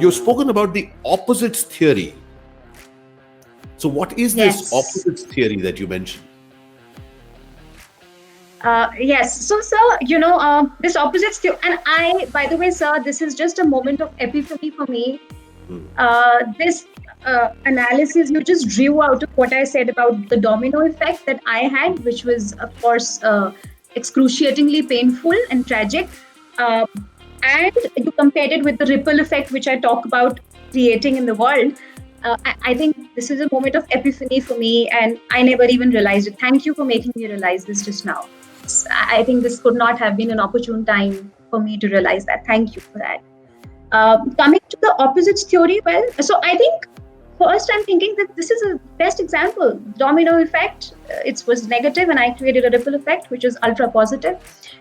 you've spoken about the opposites theory. So what is this Yes. opposites theory that you mentioned? Yes. So, sir, this opposites theory, and by the way, sir, this is just a moment of epiphany for me. Hmm. This analysis you just drew out of what I said about the domino effect that I had, which was, of course, excruciatingly painful and tragic. Uh, and you compared it with the ripple effect, which I talk about creating in the world. I think this is a moment of epiphany for me, and I never even realized it. Thank you for making me realize this just now. I think this could not have been an opportune time for me to realize that. Thank you for that. Coming to the opposites theory, well, so I think first I'm thinking that this is a best example. Domino effect, it was negative, and I created a ripple effect, which is ultra positive.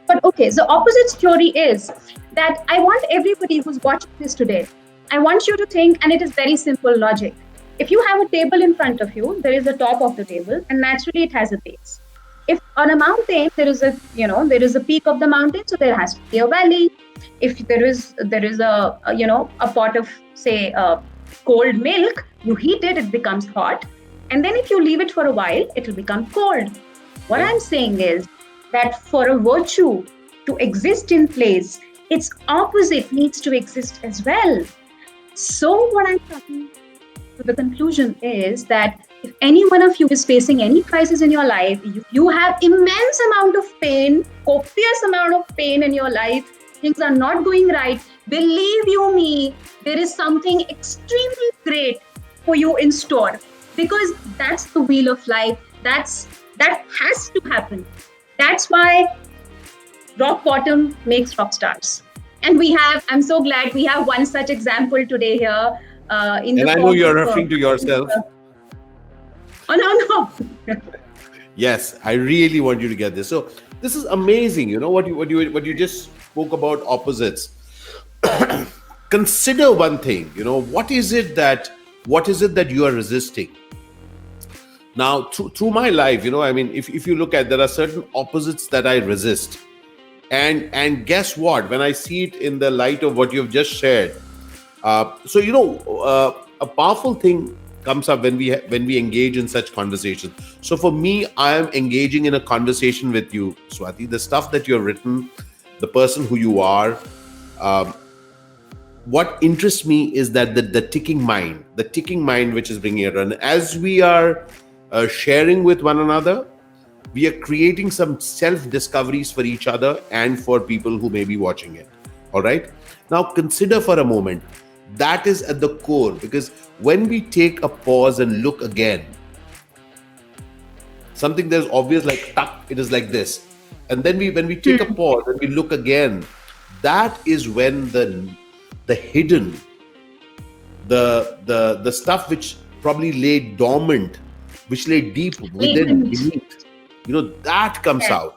But okay, so opposites theory is that I want everybody who's watching this today, I want you to think, and it is very simple logic. If you have a table in front of you, there is a top of the table, and naturally it has a base. If on a mountain there is a peak of the mountain, so there has to be a valley. If there is a pot of, say, cold milk, you heat it, it becomes hot, and then if you leave it for a while, it will become cold. What I'm saying is that for a virtue to exist in place, its opposite needs to exist as well. So what I'm talking to the conclusion is that if any one of you is facing any crisis in your life, you have immense amount of pain, copious amount of pain in your life, things are not going right, believe you me, there is something extremely great for you in store, because that's the wheel of life. That has to happen. That's why rock bottom makes rock stars. And I'm so glad we have one such example today here, in And the I know form you're of. referring to yourself. Oh, no, no. Yes, I really want you to get this. So this is amazing. You know what you just spoke about opposites. Consider one thing. What is it that you are resisting? Now, through my life, I mean, if you look at, there are certain opposites that I resist, and guess what? When I see it in the light of what you've just shared, a powerful thing comes up when we engage in such conversations. So for me, I am engaging in a conversation with you, Swati. The stuff that you've written, the person who you are. What interests me is that the ticking mind which is bringing it on. As we are sharing with one another, we are creating some self-discoveries for each other and for people who may be watching it. All right. Now consider for a moment, that is at the core, because when we take a pause and look again, something there's obvious, like tuck, it is like this. And then when we take a pause and we look again, that is when the hidden, the stuff which probably lay dormant, which lay deep within, beneath, that comes out.